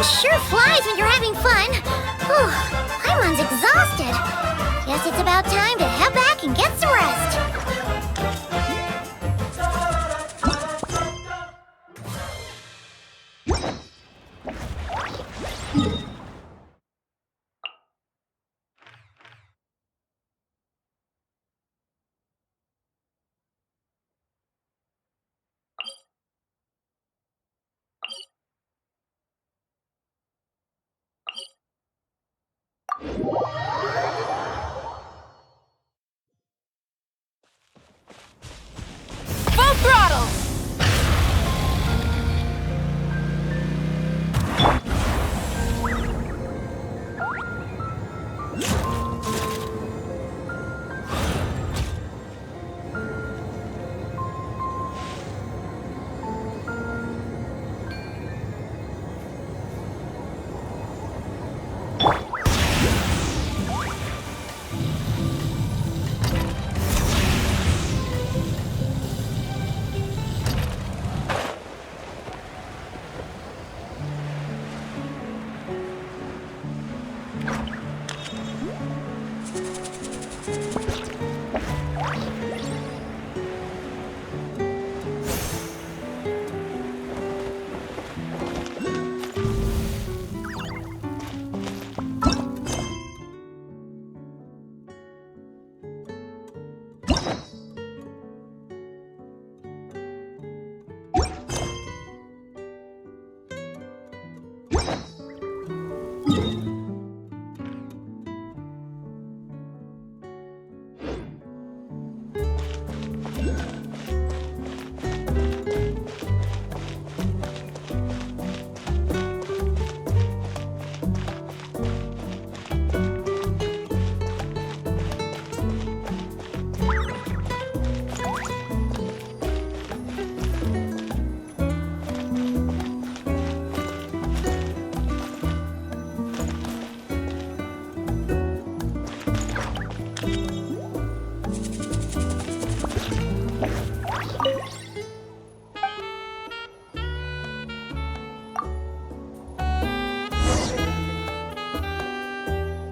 sure flies when you're having fun. Whew, Paimon's exhausted. Guess it's about time to head back and get some rest. Full throttle!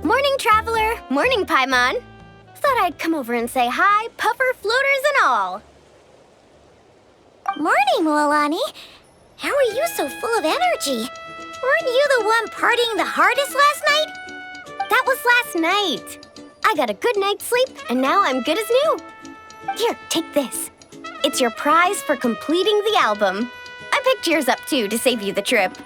Morning, Traveler. Morning, Paimon. Thought I'd come over and say hi, puffer, floaters, and all. Morning, Mualani. How are you so full of energy? Weren't you the one partying the hardest last night? That was last night. I got a good night's sleep, and now I'm good as new. Here, take this. It's your prize for completing the album. I picked yours up, too, to save you the trip.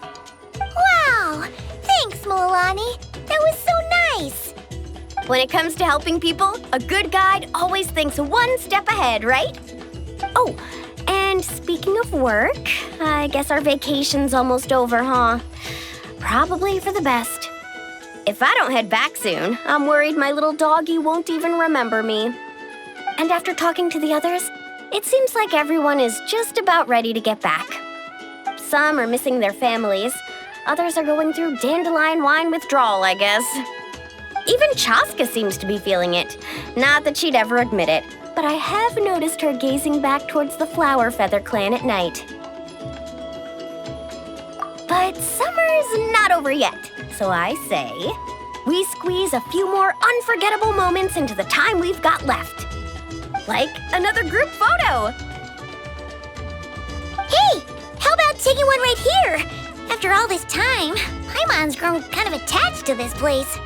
Wow! Thanks, Mualani. That was so nice. When it comes to helping people, a good guide always thinks one step ahead, right? Oh, and speaking of work, I guess our vacation's almost over, huh? Probably for the best. If I don't head back soon, I'm worried my little doggy won't even remember me. And after talking to the others, it seems like everyone is just about ready to get back. Some are missing their families. Others are going through dandelion wine withdrawal, I guess. Even Chaska seems to be feeling it. Not that she'd ever admit it, but I have noticed her gazing back towards the Flower Feather clan at night. But summer's not over yet, so I say we squeeze a few more unforgettable moments into the time we've got left. Like another group photo. Hey, how about taking one right here? After all this time, Paimon's grown kind of attached to this place.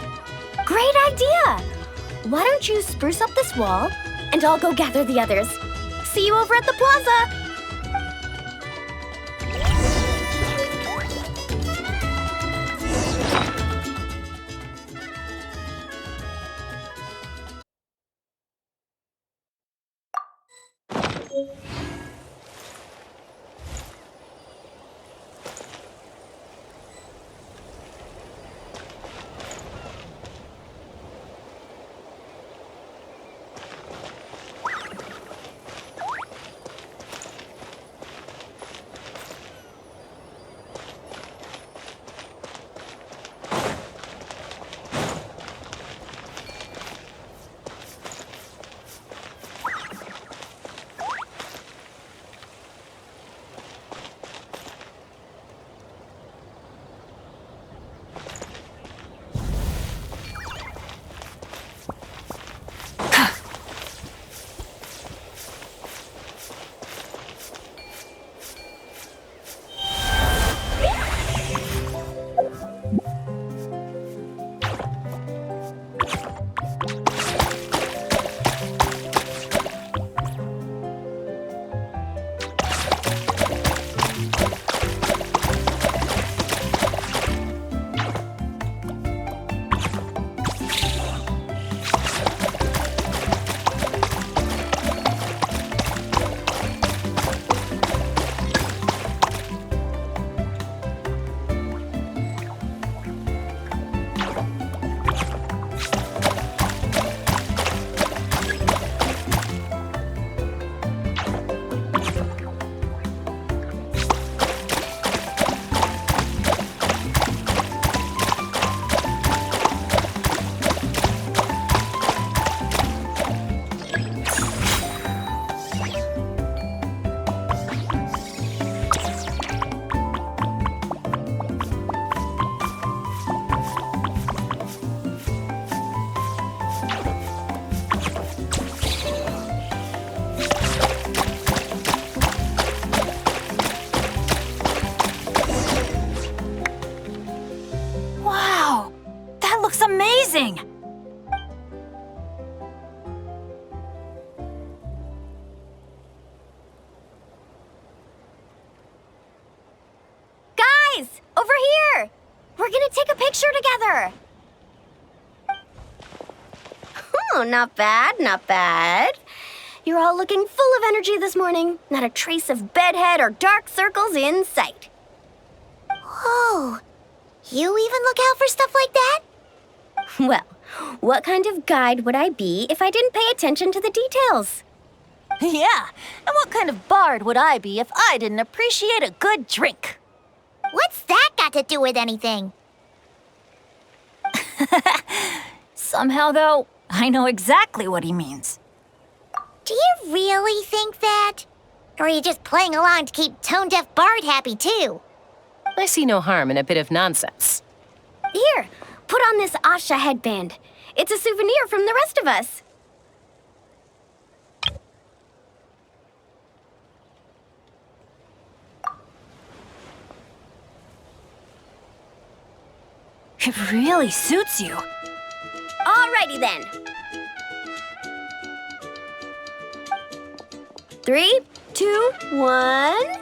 Great idea! Why don't you spruce up this wall, and I'll go gather the others. See you over at the plaza! Over here! We're gonna take a picture together! Oh, not bad, not bad. You're all looking full of energy this morning. Not a trace of bedhead or dark circles in sight. Whoa, you even look out for stuff like that? Well, what kind of guide would I be if I didn't pay attention to the details? Yeah, and what kind of bard would I be if I didn't appreciate a good drink? What's that got to do with anything? Somehow, though, I know exactly what he means. Do you really think that? Or are you just playing along to keep tone-deaf Bard happy, too? I see no harm in a bit of nonsense. Here, put on this Asha headband. It's a souvenir from the rest of us. It really suits you. Alrighty then. 3, 2, 1.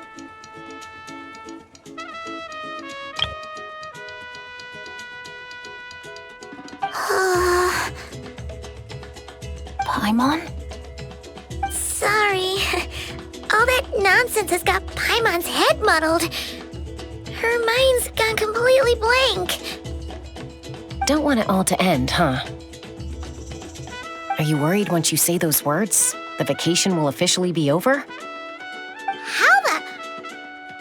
Paimon? Sorry. All that nonsense has got Paimon's head muddled. Her mind's gone completely blank. Don't want it all to end, huh? Are you worried once you say those words, the vacation will officially be over? How the...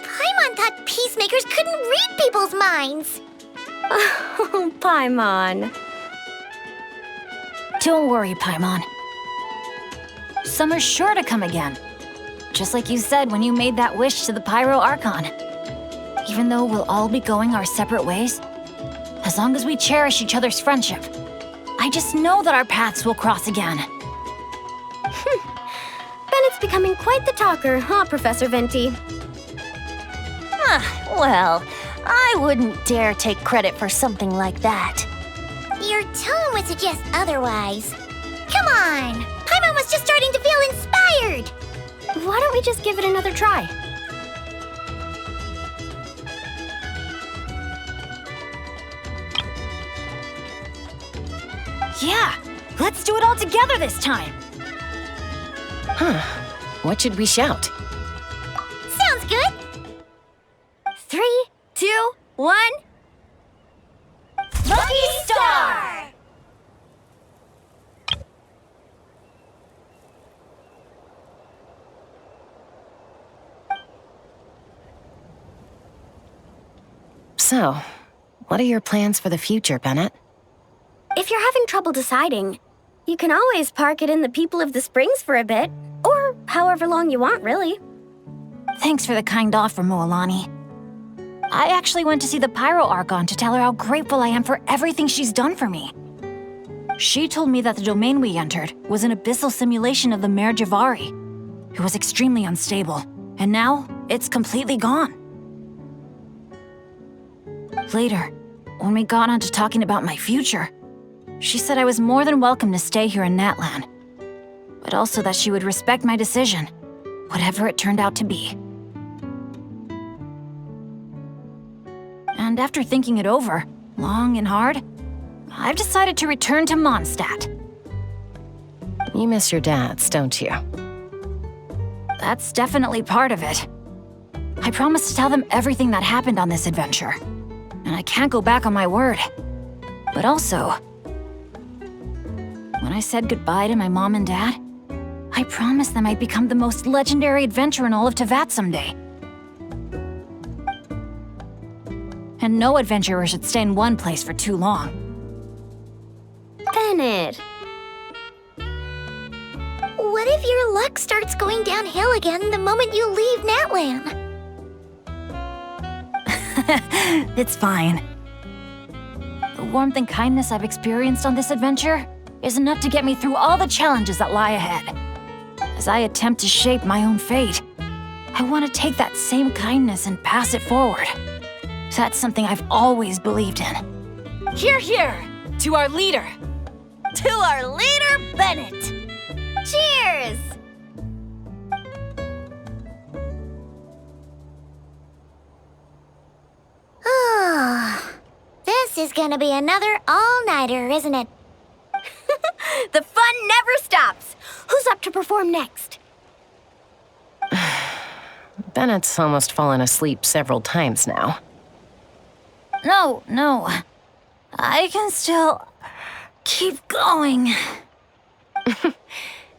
Paimon thought peacemakers couldn't read people's minds. Oh, Paimon. Don't worry, Paimon. Summer's sure to come again. Just like you said when you made that wish to the Pyro Archon. Even though we'll all be going our separate ways, as long as we cherish each other's friendship, I just know that our paths will cross again. Bennett's becoming quite the talker, huh, Professor Venti? Well, I wouldn't dare take credit for something like that. Your tone would suggest otherwise. Come on! Paimon was just starting to feel inspired! Why don't we just give it another try? Yeah, let's do it all together this time. Huh. What should we shout? Sounds good! 3, 2, 1... Lucky Star! So, what are your plans for the future, Bennett? If you're having trouble deciding, you can always park it in the People of the Springs for a bit. Or however long you want, really. Thanks for the kind offer, Moalani. I actually went to see the Pyro Archon to tell her how grateful I am for everything she's done for me. She told me that the domain we entered was an abyssal simulation of the Mare Javari. It was extremely unstable, and now it's completely gone. Later, when we got on to talking about my future, she said I was more than welcome to stay here in Natlan, but also that she would respect my decision, whatever it turned out to be. And after thinking it over, long and hard, I've decided to return to Mondstadt. You miss your dads, don't you? That's definitely part of it. I promised to tell them everything that happened on this adventure, and I can't go back on my word. But also, when I said goodbye to my mom and dad, I promised them I'd become the most legendary adventurer in all of Teyvat someday. And no adventurer should stay in one place for too long. Bennett. What if your luck starts going downhill again the moment you leave Natlan? It's fine. The warmth and kindness I've experienced on this adventure is enough to get me through all the challenges that lie ahead. As I attempt to shape my own fate, I want to take that same kindness and pass it forward. That's something I've always believed in. Hear, hear! To our leader! To our leader, Bennett! Cheers! gonna be another all-nighter, isn't it? The fun never stops. Who's up to perform next? Bennett's almost fallen asleep several times now. No. I can still keep going.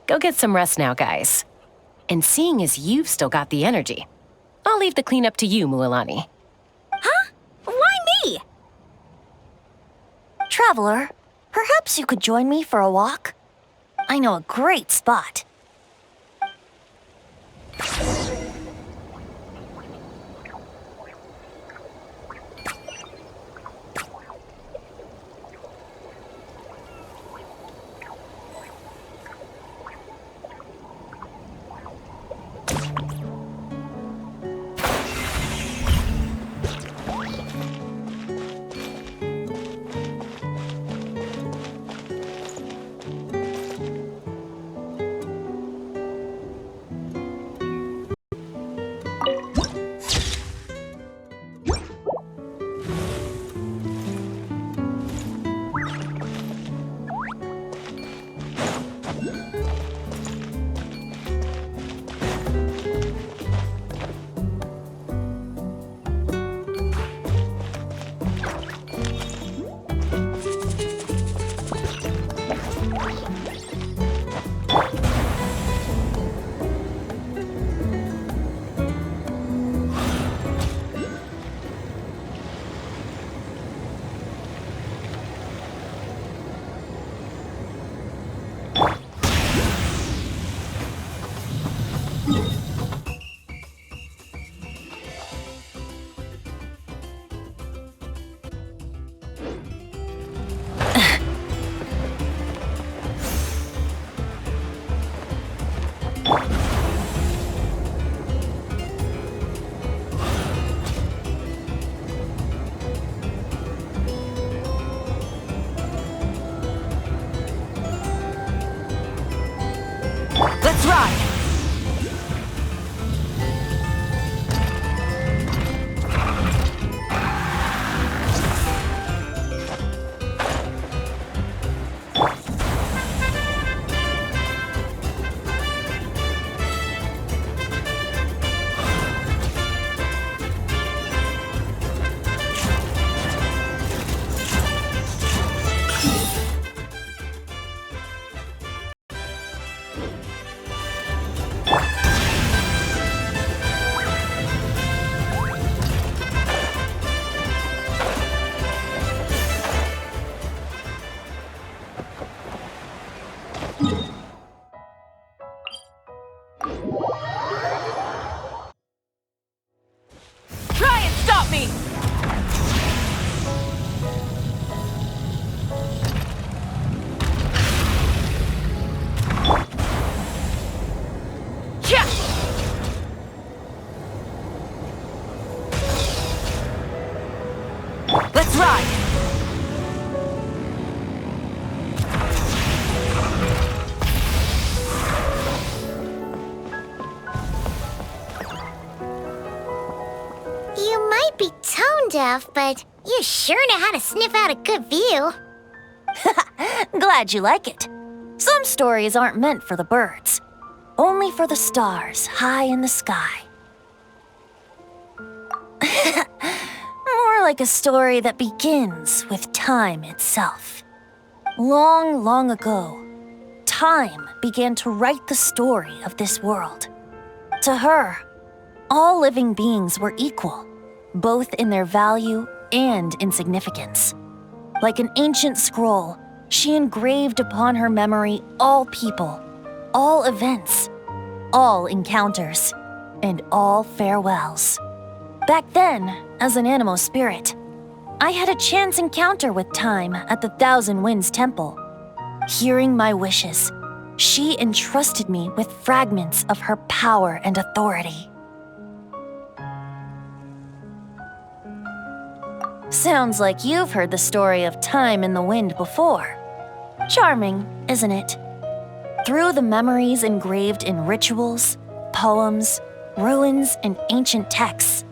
Go get some rest now, guys. And seeing as you've still got the energy, I'll leave the cleanup to you, Mualani. Huh? Why me? Traveler, perhaps you could join me for a walk? I know a great spot. Let's ride! Try and stop me! Yeah! Let's ride! You might be tone deaf, but you sure know how to sniff out a good view. Glad you like it. Some stories aren't meant for the birds, only for the stars high in the sky. More like a story that begins with time itself. Long, long ago, time began to write the story of this world. To her, all living beings were equal, both in their value and in significance. Like an ancient scroll, she engraved upon her memory all people, all events, all encounters, and all farewells. Back then, as an animal spirit, I had a chance encounter with time at the Thousand Winds Temple. Hearing my wishes, she entrusted me with fragments of her power and authority. Sounds like you've heard the story of time in the wind before. Charming, isn't it? Through the memories engraved in rituals, poems, ruins, and ancient texts,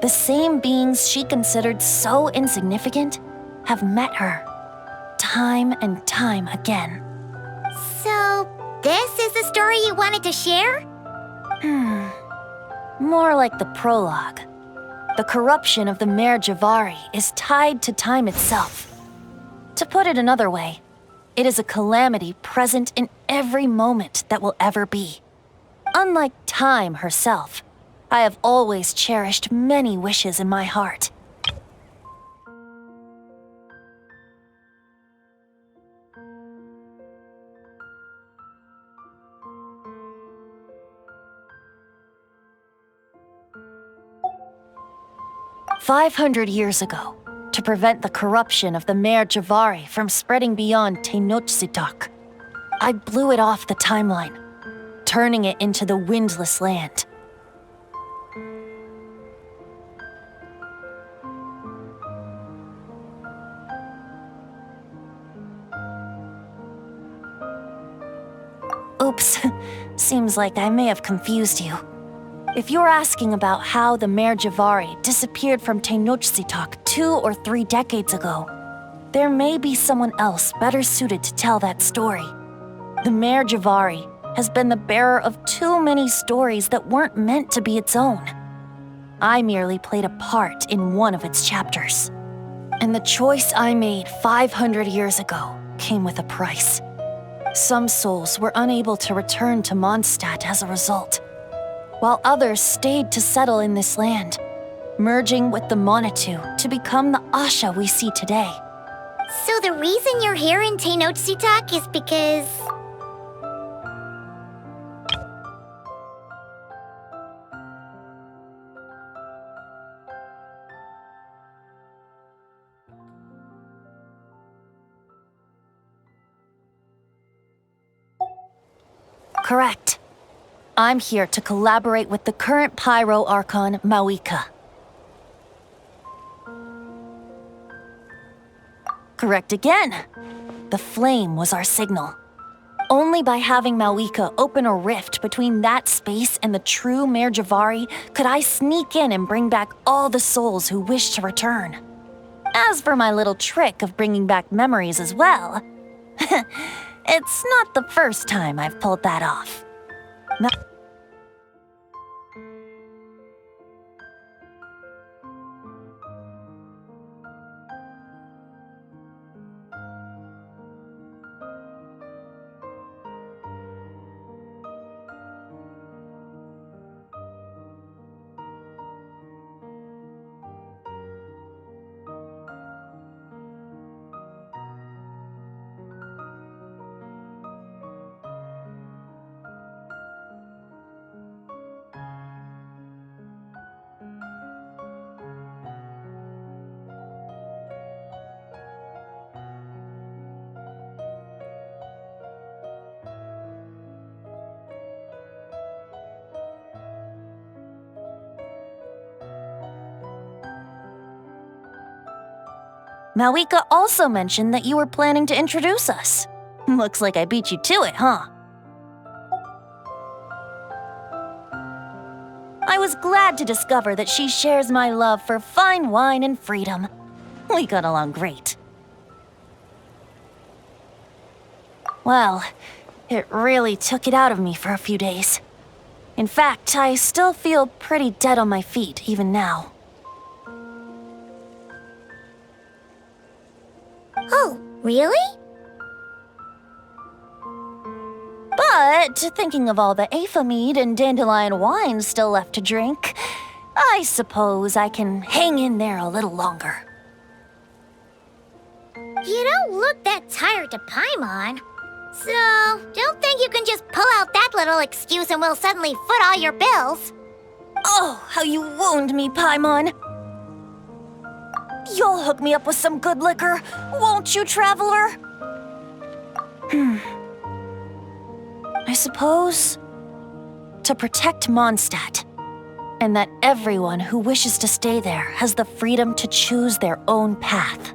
the same beings she considered so insignificant have met her, time and time again. So, this is the story you wanted to share? More like the prologue. The corruption of the Mare Javari is tied to time itself. To put it another way, it is a calamity present in every moment that will ever be. Unlike time herself, I have always cherished many wishes in my heart. "500 years ago, to prevent the corruption of the Mare Javari from spreading beyond Tenochtitlán, I blew it off the timeline, turning it into the Windless Land. Oops, seems like I may have confused you. If you're asking about how the Mare Javari disappeared from Tenochtitlán 2 or 3 decades ago, there may be someone else better suited to tell that story. The Mare Javari has been the bearer of too many stories that weren't meant to be its own. I merely played a part in one of its chapters. And the choice I made 500 years ago came with a price. Some souls were unable to return to Mondstadt as a result, while others stayed to settle in this land, merging with the Monitu to become the Asha we see today. So the reason you're here in Tenochtitlán is because... Correct. I'm here to collaborate with the current Pyro Archon, Mawika. Correct again. The flame was our signal. Only by having Mawika open a rift between that space and the true Mare Javari could I sneak in and bring back all the souls who wish to return. As for my little trick of bringing back memories as well, it's not the first time I've pulled that off. Mawika also mentioned that you were planning to introduce us. Looks like I beat you to it, huh? I was glad to discover that she shares my love for fine wine and freedom. We got along great. Well, it really took it out of me for a few days. In fact, I still feel pretty dead on my feet even now. Oh, really? But thinking of all the Aether mead and dandelion wine still left to drink, I suppose I can hang in there a little longer. You don't look that tired to Paimon. So, don't think you can just pull out that little excuse and we'll suddenly foot all your bills. Oh, how you wound me, Paimon. You'll hook me up with some good liquor, won't you, traveler? I suppose to protect Mondstadt, and that everyone who wishes to stay there has the freedom to choose their own path.